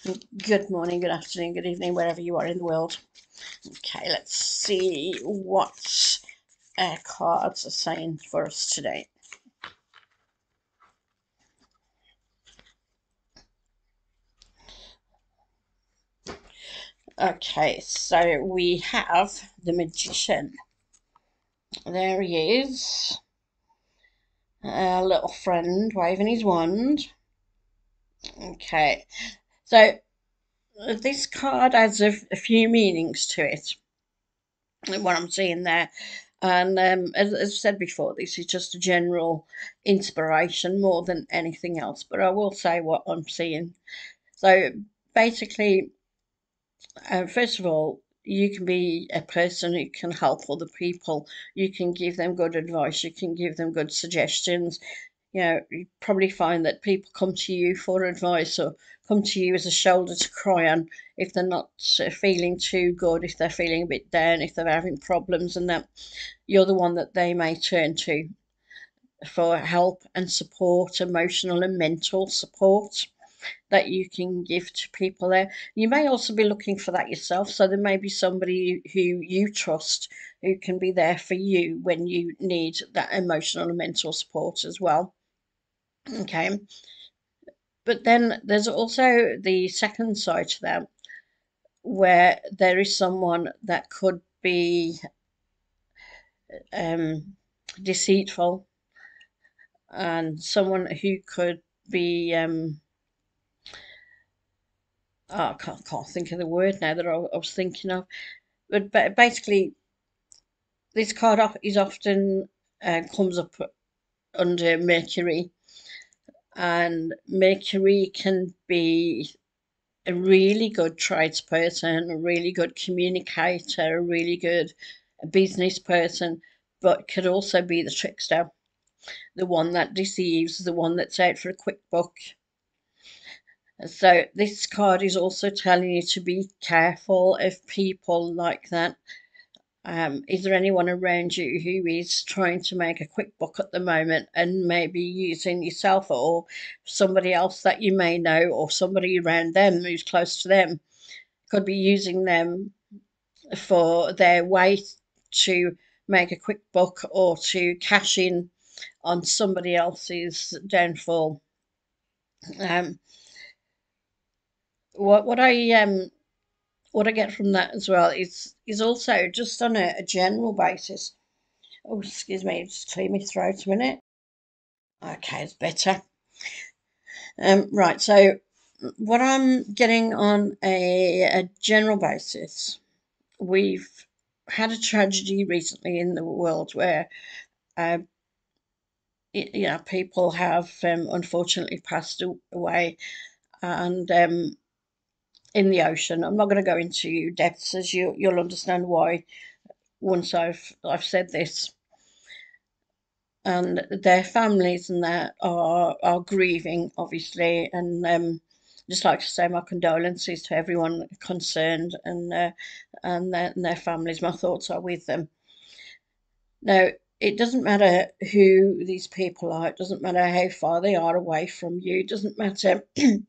Good morning, good afternoon, good evening, wherever you are in the world. Okay, let's see what our cards are saying for us today. Okay, so we have the Magician. There he is, a little friend waving his wand. Okay, so this card has a few meanings to it, what I'm seeing there. And as I said before, this is just a general inspiration more than anything else. But I will say what I'm seeing. So basically, first of all, you can be a person who can help other people. You can give them good advice. You can give them good suggestions. You probably find that people come to you for advice or come to you as a shoulder to cry on if they're not feeling too good, if they're feeling a bit down, if they're having problems, and that you're the one that they may turn to for help and support, emotional and mental support that you can give to people there. You may also be looking for that yourself, so there may be somebody who you trust who can be there for you when you need that emotional and mental support as well. Okay, but then there's also the second side to that where there is someone that could be um, deceitful and someone who could be oh, I can't think of the word now that I was thinking of. But basically, this card is often comes up under Mercury, and Mercury can be a really good tradesperson, a really good communicator, a really good business person, but could also be the trickster, the one that deceives, the one that's out for a quick buck. So this card is also telling you to be careful of people like that. Is there anyone around you who is trying to make a quick buck at the moment and maybe using yourself or somebody else that you may know or somebody around them who's close to them could be using them for their way to make a quick buck or to cash in on somebody else's downfall. Um, what I get from that as well is also just on a general basis. Oh, excuse me, just clear my throat a minute. Okay, it's better. Right, so what I'm getting on a general basis, we've had a tragedy recently in the world where, uh, people have unfortunately passed away, and in the ocean. I'm not going to go into depths, as you'll understand why once I've said this. And their families and that are grieving, obviously, and just like to say my condolences to everyone concerned and their families. My thoughts are with them. Now, it doesn't matter who these people are. It doesn't matter how far they are away from you. It doesn't matter, oh,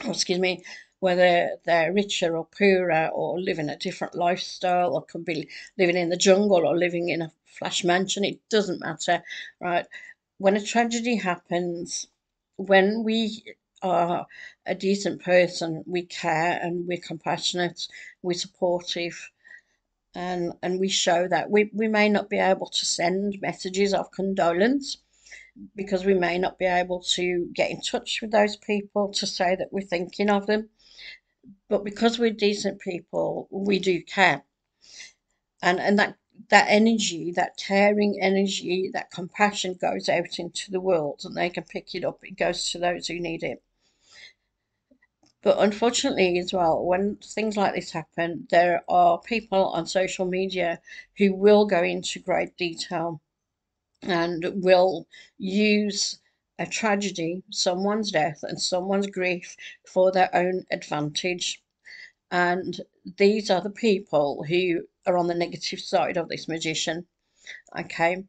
excuse me, whether they're richer or poorer or living a different lifestyle or could be living in the jungle or living in a flash mansion. It doesn't matter, right? When a tragedy happens, when we are a decent person, we care and we're compassionate, we're supportive, and we show that. We may not be able to send messages of condolence because we may not be able to get in touch with those people to say that we're thinking of them, but because we're decent people, we do care. And that energy, that caring energy, that compassion goes out into the world and they can pick it up. It goes to those who need it. But unfortunately, as well, when things like this happen, there are people on social media who will go into great detail and will use a tragedy, someone's death, and someone's grief for their own advantage. And these are the people who are on the negative side of this magician. Okay.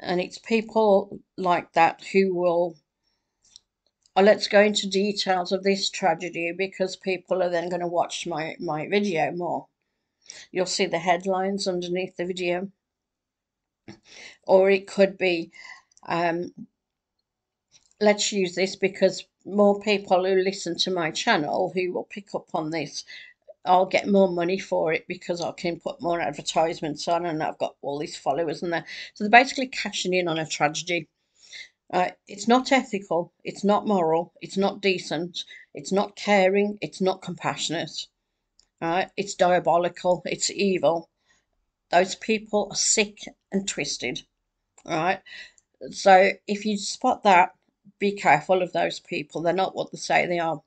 And it's people like that who will let's go into details of this tragedy because people are then going to watch my video more. You'll see the headlines underneath the video, or it could be, um, let's use this because more people who listen to my channel who will pick up on this, I'll get more money for it because I can put more advertisements on and I've got all these followers and that. So they're basically cashing in on a tragedy. It's not ethical, it's not moral, it's not decent, it's not caring, it's not compassionate. It's diabolical, it's evil. Those people are sick and twisted. Right? So if you spot that, be careful of those people. They're not what they say they are.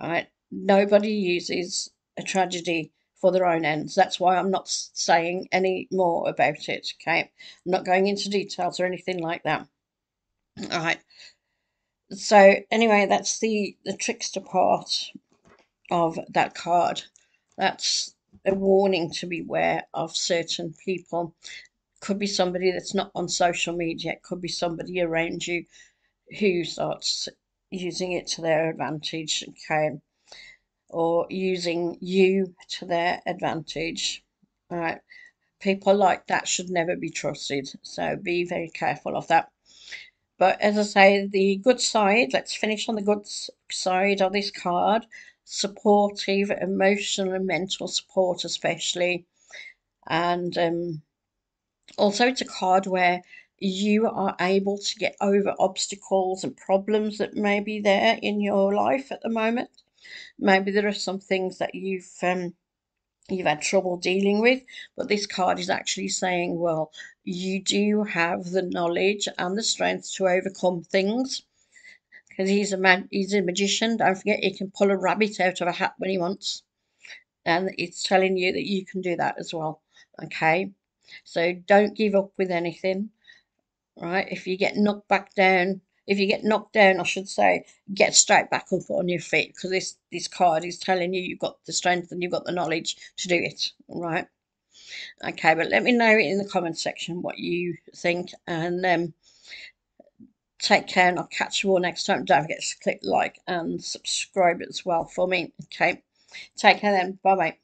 Right? Nobody uses a tragedy for their own ends. That's why I'm not saying any more about it. Okay, I'm not going into details or anything like that. All right. So anyway, that's the trickster part of that card. That's a warning to beware of certain people. Could be somebody that's not on social media. It could be somebody around you who starts using it to their advantage. Okay, or using you to their advantage. All right. People like that should never be trusted. So be very careful of that. But as I say, the good side, let's finish on the good side of this card. Supportive, emotional and mental support, especially. And also, it's a card where you are able to get over obstacles and problems that may be there in your life at the moment. Maybe there are some things that you've had trouble dealing with, but this card is actually saying, well, you do have the knowledge and the strength to overcome things because he's a magician. Don't forget, he can pull a rabbit out of a hat when he wants, and it's telling you that you can do that as well. Okay, so don't give up with anything. Right? If you get knocked down, I should say, get straight back up on your feet because this card is telling you you've got the strength and you've got the knowledge to do it. Right? Okay, but let me know in the comment section what you think, and take care, and I'll catch you all next time. Don't forget to click like and subscribe as well for me. Okay, take care then. Bye bye.